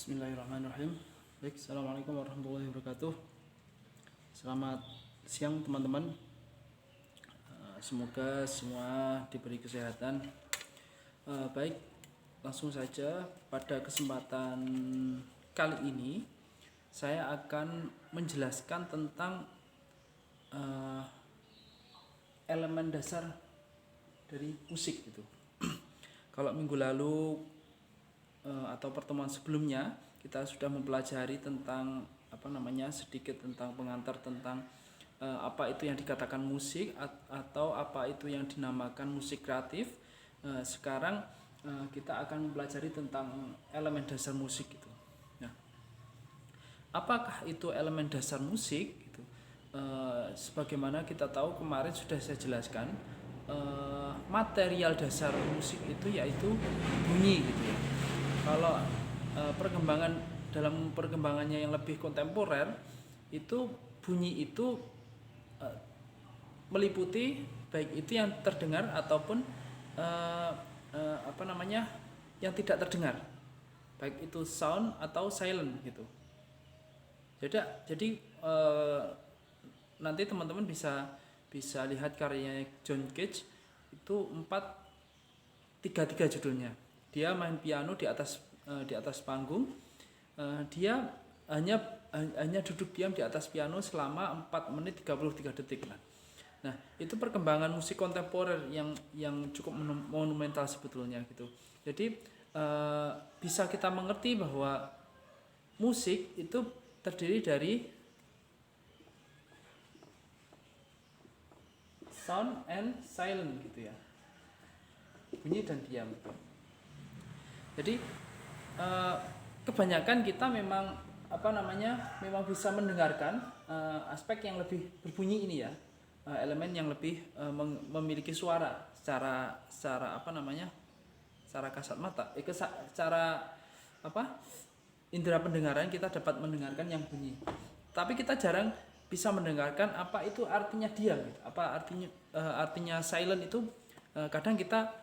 Bismillahirrahmanirrahim. Baik, assalamualaikum warahmatullahi wabarakatuh. Selamat siang teman-teman. Semoga semua diberi kesehatan. Baik, langsung saja pada kesempatan kali ini saya akan menjelaskan tentang elemen dasar dari musik itu. Kalau minggu lalu atau pertemuan sebelumnya kita sudah mempelajari tentang sedikit tentang pengantar tentang apa itu yang dikatakan musik atau apa itu yang dinamakan musik kreatif. Sekarang kita akan mempelajari tentang elemen dasar musik itu. Nah, apakah itu elemen dasar musik? Gitu. Sebagaimana kita tahu kemarin sudah saya jelaskan, material dasar musik itu yaitu bunyi gitu ya. Kalau dalam perkembangannya yang lebih kontemporer itu bunyi itu meliputi baik itu yang terdengar ataupun yang tidak terdengar, baik itu sound atau silent gitu. Jadi nanti teman-teman bisa lihat karyanya John Cage itu 4-3-3 judulnya. Dia main piano di atas panggung. Dia hanya duduk diam di atas piano selama 4 menit 33 detik. Nah, itu perkembangan musik kontemporer yang cukup monumental sebetulnya gitu. Jadi bisa kita mengerti bahwa musik itu terdiri dari sound and silent gitu ya. Bunyi dan diam. Jadi kebanyakan kita memang bisa mendengarkan aspek yang lebih berbunyi ini ya, elemen yang lebih memiliki suara secara kasat mata, indera pendengaran kita dapat mendengarkan yang bunyi. Tapi kita jarang bisa mendengarkan apa itu artinya diam, apa artinya silent itu. Kadang kita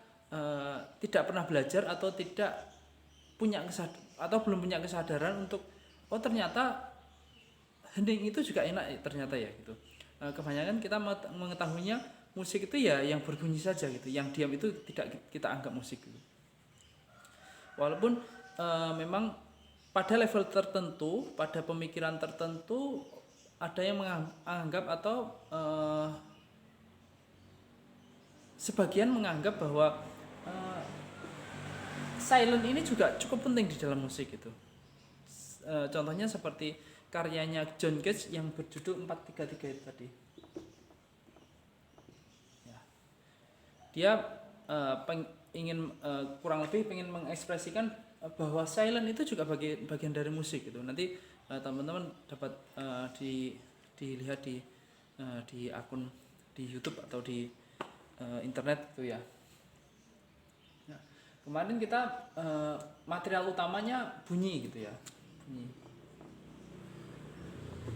tidak pernah belajar atau belum punya kesadaran untuk ternyata hening itu juga enak ternyata ya gitu. Kebanyakan kita mengetahuinya musik itu ya yang berbunyi saja gitu, yang diam itu tidak kita anggap musik gitu. Walaupun memang pada level tertentu, pada pemikiran tertentu ada yang menganggap atau sebagian menganggap bahwa silent ini juga cukup penting di dalam musik itu. Contohnya seperti karyanya John Cage yang berjudul 4-3-3 itu tadi. Ya. Dia kurang lebih ingin mengekspresikan bahwa silent itu juga bagian dari musik gitu. Nanti teman-teman dapat dilihat di akun di YouTube atau di internet gitu ya. Kemarin kita material utamanya bunyi gitu ya, bunyi.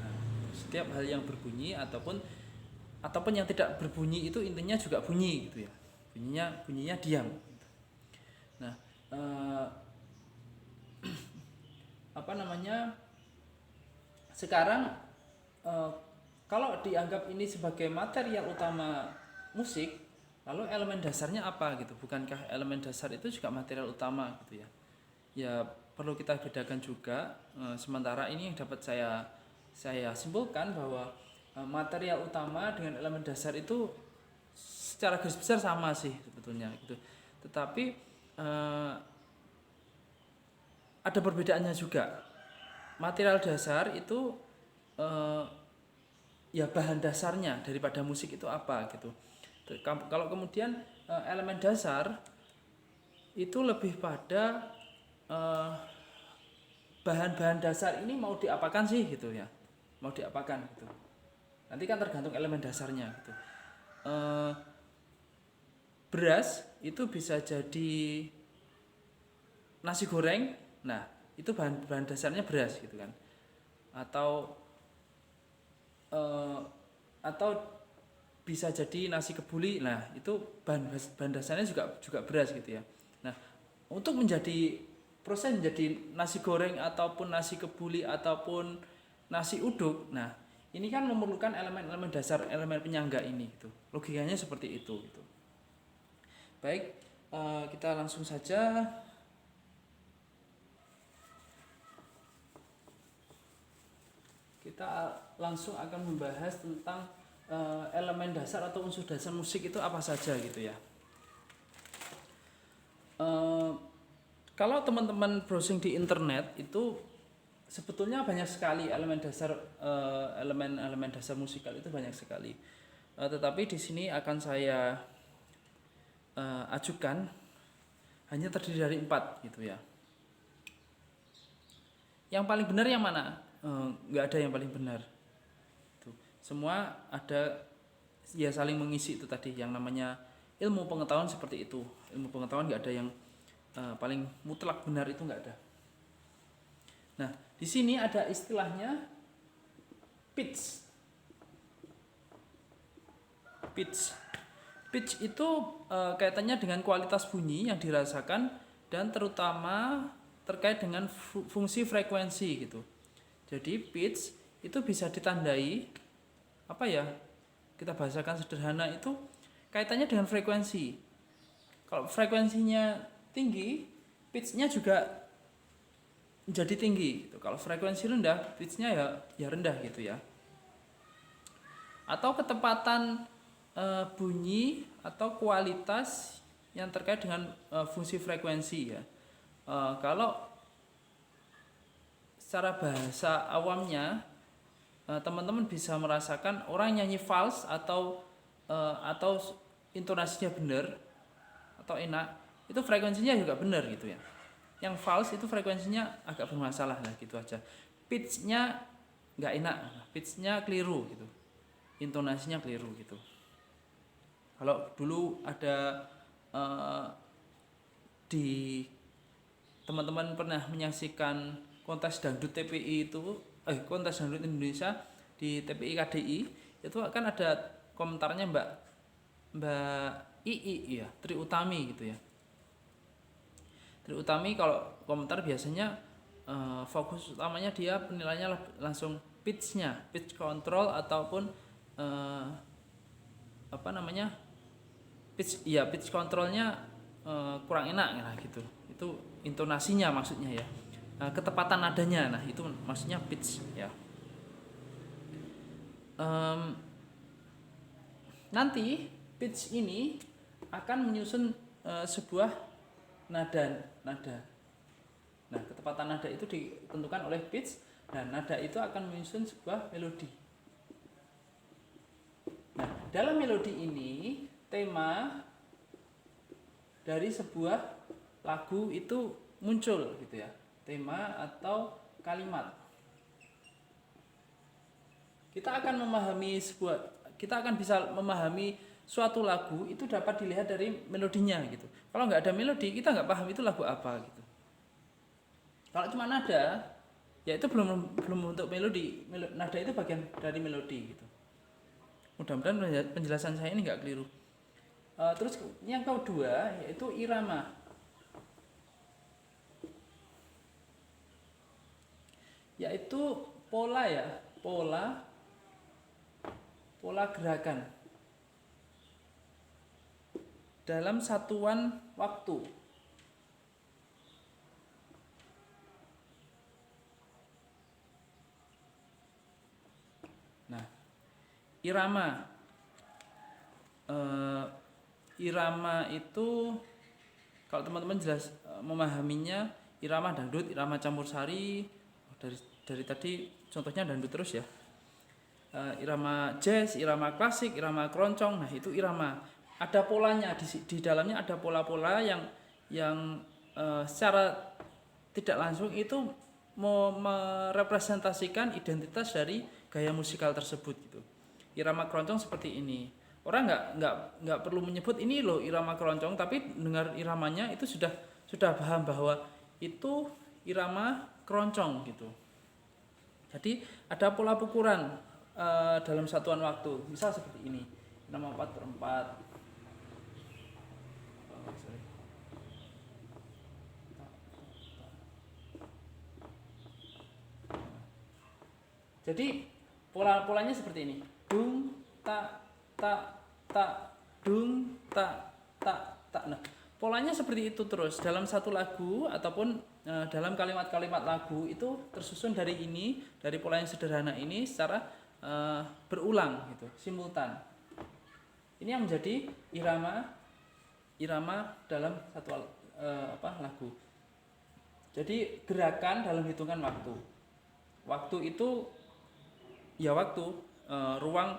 Nah, setiap hal yang berbunyi ataupun yang tidak berbunyi itu intinya juga bunyi gitu ya, bunyinya diam. Nah, sekarang kalau dianggap ini sebagai material utama musik, lalu elemen dasarnya apa gitu? Bukankah elemen dasar itu juga material utama gitu ya? Ya perlu kita bedakan juga. Sementara ini yang dapat saya simpulkan bahwa material utama dengan elemen dasar itu secara garis besar sama sih sebetulnya gitu. Tetapi ada perbedaannya juga. Material dasar itu ya bahan dasarnya daripada musik itu apa gitu. Kalau kemudian elemen dasar itu lebih pada bahan-bahan dasar ini mau diapakan sih gitu ya, mau diapakan gitu. Nanti kan tergantung elemen dasarnya gitu. Beras itu bisa jadi nasi goreng, nah itu bahan dasarnya beras gitu kan, atau bisa jadi nasi kebuli, nah itu bahan dasarnya juga beras gitu ya. Nah, untuk menjadi proses menjadi nasi goreng ataupun nasi kebuli ataupun nasi uduk. Nah, ini kan memerlukan elemen-elemen dasar, elemen penyangga ini gitu. Logikanya seperti itu gitu. Baik, kita langsung saja. Kita langsung akan membahas tentang elemen dasar atau unsur dasar musik itu apa saja gitu ya. Kalau teman-teman browsing di internet itu sebetulnya banyak sekali elemen dasar, elemen dasar musikal itu banyak sekali. Tetapi di sini akan saya ajukan hanya terdiri dari 4 gitu ya. Yang paling benar yang mana? Nggak ada yang paling benar. Tuh. Semua ada ya saling mengisi itu tadi yang namanya ilmu pengetahuan seperti itu. Ilmu pengetahuan nggak ada yang paling mutlak benar, itu nggak ada. Nah, di sini ada istilahnya pitch. Pitch itu kaitannya dengan kualitas bunyi yang dirasakan dan terutama terkait dengan fungsi frekuensi gitu. Jadi pitch itu bisa ditandai apa ya? Kita bahasakan sederhana itu kaitannya dengan frekuensi. Kalau frekuensinya tinggi, pitch-nya juga menjadi tinggi gitu. Kalau frekuensi rendah, pitch-nya ya rendah gitu ya. Atau ketepatan bunyi atau kualitas yang terkait dengan fungsi frekuensi ya. Kalau secara bahasa awamnya teman-teman bisa merasakan orang nyanyi false atau intonasinya benar atau enak, itu frekuensinya juga benar gitu ya. Yang false itu frekuensinya agak bermasalah lah gitu aja. Pitch-nya nggak enak, pitch-nya keliru gitu, intonasinya keliru gitu. Kalau dulu ada di teman-teman pernah menyaksikan kontes dangdut TPI itu, kontes dangdut Indonesia di TPI KDI, itu kan ada komentarnya Mbak II ya, Tri Utami gitu ya. Tri Utami kalau komentar biasanya fokus utamanya dia penilaiannya langsung pitch-nya, pitch control ataupun pitch controlnya kurang enak ya gitu. Itu intonasinya maksudnya ya. Ketepatan nadanya, nah itu maksudnya pitch ya. Nanti pitch ini akan menyusun sebuah nada. Nah, ketepatan nada itu ditentukan oleh pitch dan nada itu akan menyusun sebuah melodi. Nah, dalam melodi ini tema dari sebuah lagu itu muncul gitu ya. Tema atau kalimat. Kita akan bisa memahami suatu lagu itu dapat dilihat dari melodinya gitu. Kalau nggak ada melodi, kita nggak paham itu lagu apa gitu. Kalau cuma nada, ya itu belum bentuk melodi. Nada itu bagian dari melodi gitu. Mudah-mudahan penjelasan saya ini nggak keliru. Terus yang kedua yaitu irama. Yaitu pola ya, pola gerakan dalam satuan waktu. Nah, irama. Irama itu kalau teman-teman jelas memahaminya, irama dangdut, irama campur sari, dari tadi contohnya dangdut terus ya. Irama jazz, irama klasik, irama keroncong. Nah, itu irama. Ada polanya di dalamnya, ada pola-pola yang secara tidak langsung itu merepresentasikan identitas dari gaya musikal tersebut gitu. Irama keroncong seperti ini. Orang nggak perlu menyebut ini loh irama keroncong, tapi dengar iramanya itu sudah paham bahwa itu irama keroncong gitu. Jadi ada pola pukulan dalam satuan waktu. Misal seperti ini, irama 4/4. Jadi polanya seperti ini. Dung tak tak tak dung tak tak tak. Nah, polanya seperti itu terus dalam satu lagu ataupun dalam kalimat-kalimat lagu itu tersusun dari pola yang sederhana ini secara berulang gitu, simultan. Ini yang menjadi irama dalam satu lagu. Jadi gerakan dalam hitungan waktu. Waktu itu ya ruang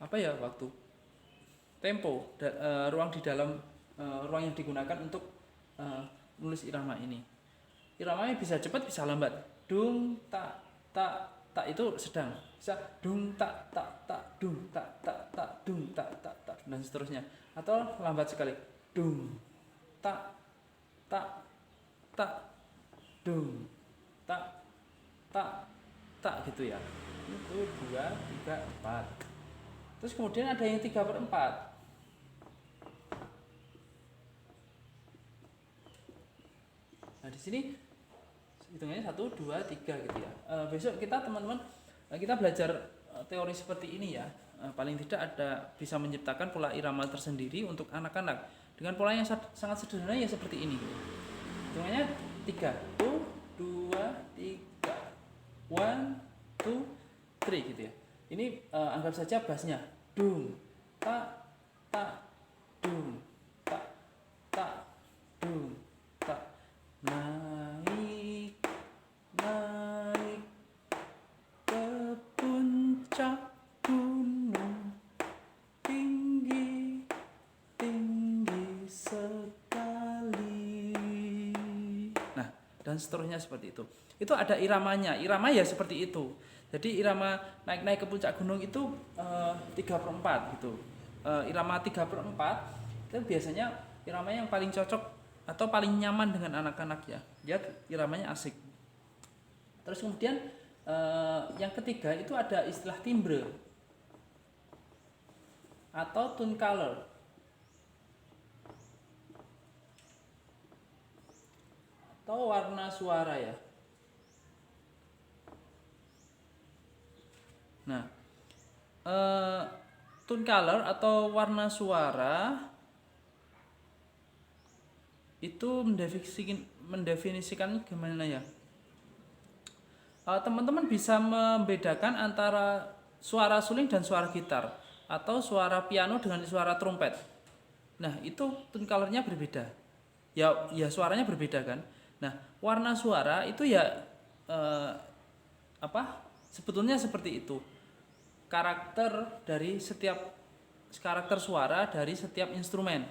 waktu, tempo, ruang di dalam ruang yang digunakan untuk menulis irama ini. Iramanya bisa cepat bisa lambat. Dung tak tak tak itu sedang. Bisa dung tak tak tak dung tak tak tak dung tak tak tak dan seterusnya. Atau lambat sekali. Dung tak tak tak dung tak tak tak gitu ya. Itu 2, 3, 4. Terus kemudian ada yang 3/4. Nah, di sini hitungannya 1, 2, 3 gitu ya. Besok kita teman-teman kita belajar teori seperti ini ya. Paling tidak ada bisa menciptakan pola irama tersendiri untuk anak-anak dengan pola yang sangat sederhana ya seperti ini. Hitungannya 3, 1, 2, 3, 1, 2, 3 gitu ya. Ini anggap saja bassnya dung tak tak dung tak tak dung tak. Naik naik ke puncak gunung, tinggi tinggi sekali. Nah, dan seterusnya seperti itu. Itu ada iramanya. Irama ya seperti itu. Jadi irama naik-naik ke puncak gunung itu 3/4 gitu. Irama 3/4 itu biasanya irama yang paling cocok atau paling nyaman dengan anak-anak ya. Dia iramanya asik. Terus kemudian yang ketiga itu ada istilah timbre atau tone color. Atau warna suara ya. Nah, tone color atau warna suara itu mendefinisikan gimana ya? Teman-teman bisa membedakan antara suara suling dan suara gitar atau suara piano dengan suara trompet. Nah, itu tone colornya berbeda. Ya suaranya berbeda kan. Nah, warna suara itu ya sebetulnya seperti itu. Karakter suara dari setiap instrumen.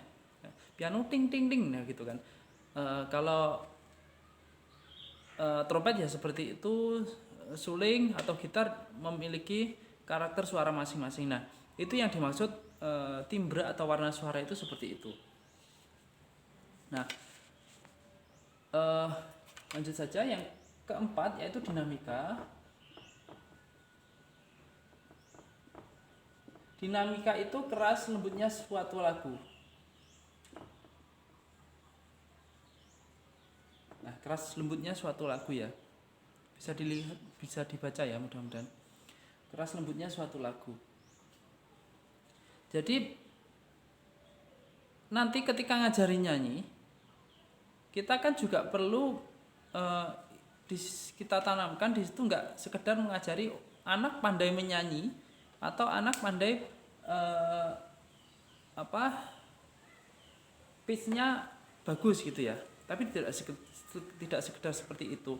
Piano ting ting ting nah gitu kan. Kalau trompet ya seperti itu, suling atau gitar memiliki karakter suara masing-masing. Nah, itu yang dimaksud timbre atau warna suara itu seperti itu. Nah, lanjut saja yang keempat yaitu dinamika. Dinamika itu keras lembutnya suatu lagu. Nah, keras lembutnya suatu lagu ya. Bisa dilihat, bisa dibaca ya mudah-mudahan. Keras lembutnya suatu lagu. Jadi nanti ketika ngajarin nyanyi, kita kan juga perlu kita tanamkan di situ nggak sekedar mengajari anak pandai menyanyi atau anak pandai pitch-nya bagus gitu ya. Tapi tidak sekedar seperti itu.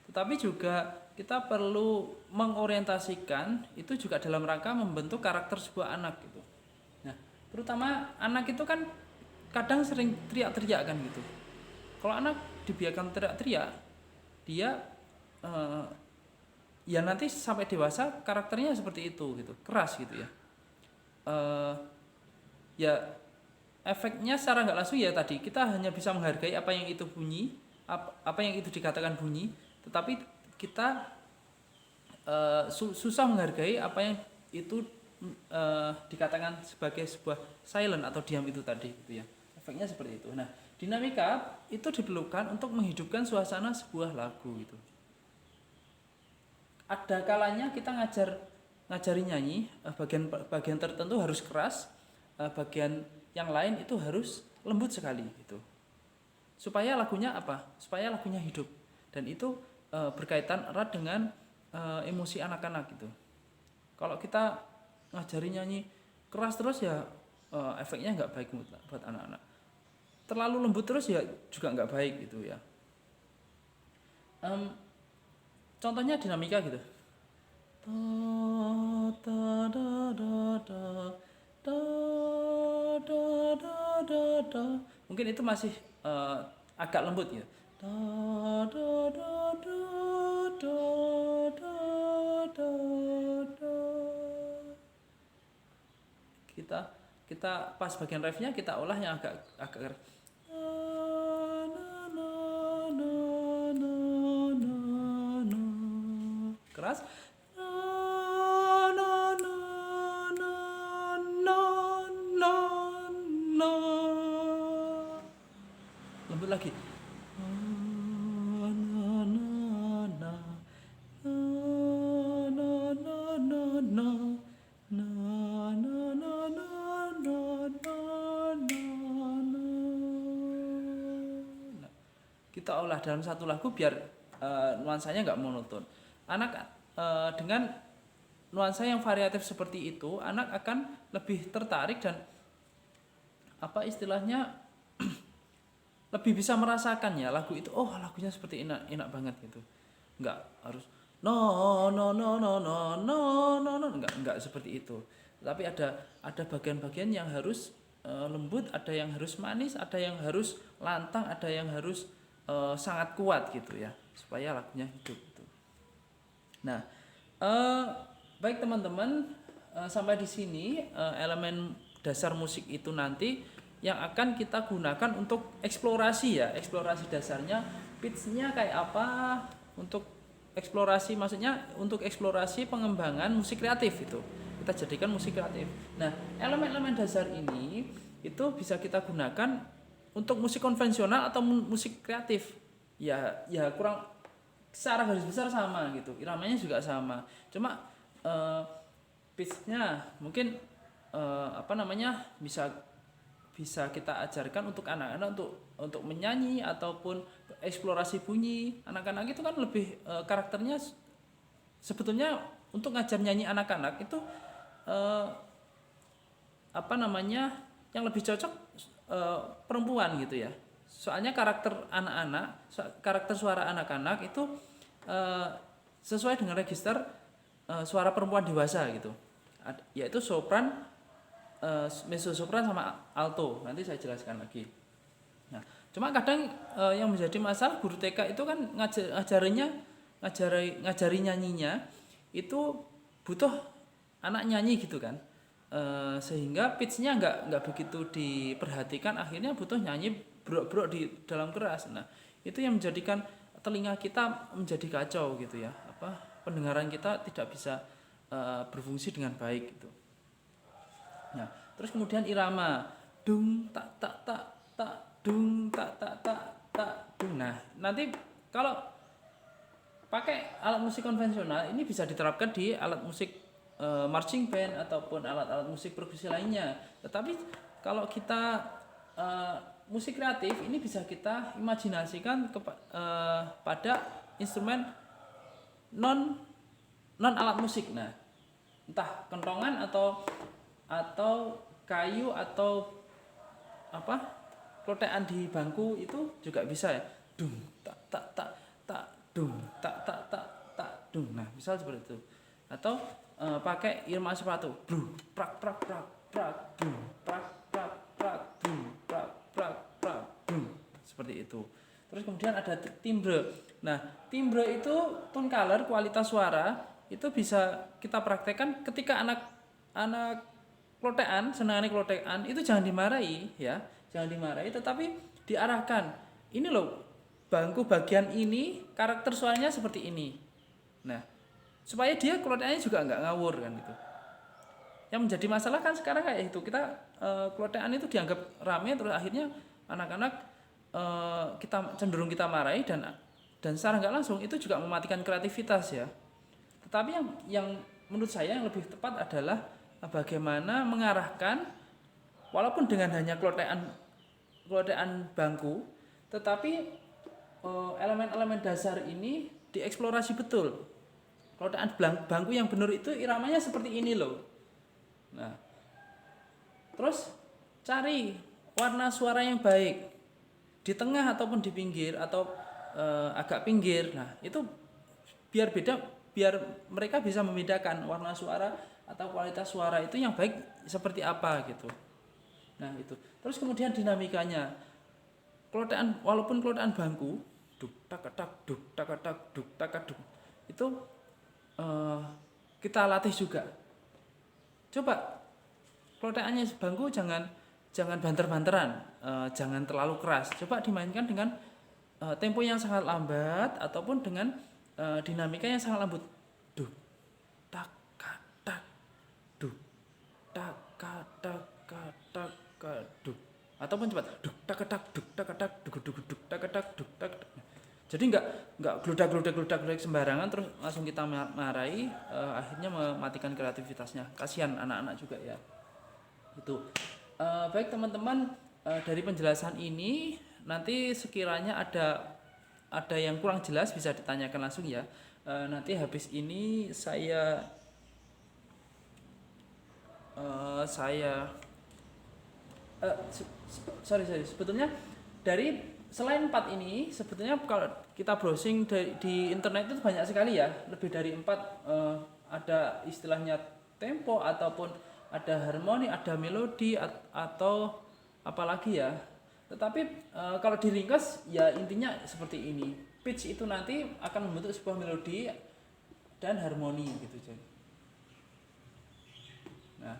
Tetapi juga kita perlu mengorientasikan itu juga dalam rangka membentuk karakter sebuah anak gitu. Nah, terutama anak itu kan kadang sering teriak-teriak kan gitu. Kalau anak dibiarkan teriak-teriak, dia ya nanti sampai dewasa karakternya seperti itu gitu, keras gitu ya. Ya efeknya secara nggak langsung ya tadi kita hanya bisa menghargai apa yang itu bunyi, apa yang itu dikatakan bunyi, tetapi kita susah menghargai apa yang itu dikatakan sebagai sebuah silent atau diam itu tadi gitu ya. Efeknya seperti itu. Nah, dinamika itu diperlukan untuk menghidupkan suasana sebuah lagu gitu. ada kalanya kita ngajari nyanyi, bagian tertentu harus keras, bagian yang lain itu harus lembut sekali gitu. Supaya lagunya apa? Supaya lagunya hidup. Dan itu berkaitan erat dengan emosi anak-anak gitu. Kalau kita ngajari nyanyi keras terus ya efeknya nggak baik buat anak-anak. Terlalu lembut terus ya juga nggak baik gitu ya. Contohnya dinamika gitu. Mungkin itu masih agak lembut ya. Kita pas bagian refnya kita olah yang agak keras. Lembut lagi. Kita olah dalam satu lagu biar nuansanya nggak monoton. Anak dengan nuansa yang variatif seperti itu, anak akan lebih tertarik dan apa istilahnya lebih bisa merasakan ya lagu itu. Oh, lagunya seperti enak banget gitu. Nggak harus no no no no no no no no nggak seperti itu. Tapi ada bagian-bagian yang harus lembut, ada yang harus manis, ada yang harus lantang, ada yang harus sangat kuat gitu ya, supaya lagunya hidup gitu. Nah, baik teman-teman, sampai di sini elemen dasar musik itu nanti yang akan kita gunakan untuk eksplorasi ya, eksplorasi dasarnya, pitch-nya kayak apa, untuk eksplorasi maksudnya untuk eksplorasi pengembangan musik kreatif itu. Kita jadikan musik kreatif. Nah, elemen-elemen dasar ini itu bisa kita gunakan untuk musik konvensional atau musik kreatif. Ya kurang secara garis besar sama gitu. Iramanya juga sama. Cuma pitch-nya mungkin bisa kita ajarkan untuk anak-anak untuk menyanyi ataupun eksplorasi bunyi. Anak-anak itu kan lebih karakternya sebetulnya untuk ngajar nyanyi anak-anak itu yang lebih cocok perempuan gitu ya. Soalnya karakter suara anak-anak itu sesuai dengan register suara perempuan dewasa gitu. Yaitu sopran, mezzo sopran sama alto. Nanti saya jelaskan lagi. Nah, cuma kadang yang menjadi masalah guru TK itu kan ngajari nyanyinya itu butuh anak nyanyi gitu kan. Sehingga pitch-nya nggak begitu diperhatikan, akhirnya butuh nyanyi brok-brok di dalam keras. Nah, itu yang menjadikan telinga kita menjadi kacau gitu ya. Pendengaran kita tidak bisa berfungsi dengan baik gitu. Nah, terus kemudian irama dung tak tak tak tak dung tak tak tak tak dung. Nah, nanti kalau pakai alat musik konvensional ini bisa diterapkan di alat musik marching band ataupun alat-alat musik perkusi lainnya. Tetapi kalau kita musik kreatif ini bisa kita imajinasikan pada instrumen non alat musik. Nah, entah kentongan atau kayu atau klotekan di bangku itu juga bisa ya. Dung tak tak tak tak dung tak tak tak tak dung. Nah, misal seperti itu. Atau pakai irama sepatu, bru prak prak prak prak bru prak prak prak bru prak prak prak bru, seperti itu. Terus kemudian ada timbre. Nah, timbre itu tone color, kualitas suara itu bisa kita praktekkan ketika anak klotekan, senangane klotekan itu jangan dimarahi ya, jangan dimarahi, tetapi diarahkan. Ini loh bangku bagian ini karakter suaranya seperti ini. Nah, supaya dia klotekannya juga nggak ngawur kan gitu. Yang menjadi masalah kan sekarang kayak itu, kita klotekan itu dianggap rame, terus akhirnya anak-anak kita cenderung kita marahi dan secara nggak langsung itu juga mematikan kreativitas ya. Tetapi yang menurut saya yang lebih tepat adalah bagaimana mengarahkan walaupun dengan hanya klotekan bangku, tetapi elemen-elemen dasar ini dieksplorasi betul. Klotekan bangku yang benar itu iramanya seperti ini loh. Nah, terus cari warna suara yang baik di tengah ataupun di pinggir atau agak pinggir. Nah, itu biar beda, biar mereka bisa membedakan warna suara atau kualitas suara itu yang baik seperti apa gitu. Nah, itu. Terus kemudian dinamikanya. Walaupun klotekan bangku, duk tak duk tak duk. Itu kita latih juga. Coba klotekannya bangku jangan banter-banteran, jangan terlalu keras. Coba dimainkan dengan tempo yang sangat lambat ataupun dengan dinamika yang sangat lembut. Duk tak tak duk tak duk, ataupun cepat duk tak duk tak. Jadi nggak gludak sembarangan terus langsung kita marahi, akhirnya mematikan kreativitasnya. Kasihan anak-anak juga ya. Itu. Baik teman-teman, dari penjelasan ini nanti sekiranya ada yang kurang jelas bisa ditanyakan langsung ya. Nanti habis ini saya sebetulnya dari selain 4 ini sebetulnya kalau kita browsing di internet itu banyak sekali ya, lebih dari 4, ada istilahnya tempo ataupun ada harmoni, ada melodi atau apalagi ya. Tetapi kalau diringkas ya intinya seperti ini. Pitch itu nanti akan membentuk sebuah melodi dan harmoni gitu. Nah,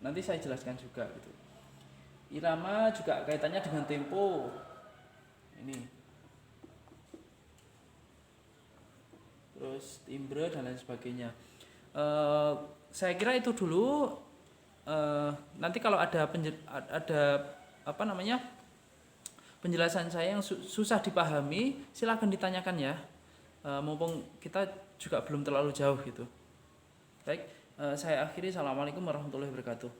nanti saya jelaskan juga gitu. Irama juga kaitannya dengan tempo. Ini. Terus timbre dan lain sebagainya. Saya kira itu dulu. Nanti kalau ada penjelasan saya yang susah dipahami, silakan ditanyakan ya. Mumpung kita juga belum terlalu jauh gitu. Baik, saya akhiri. Assalamualaikum warahmatullahi wabarakatuh.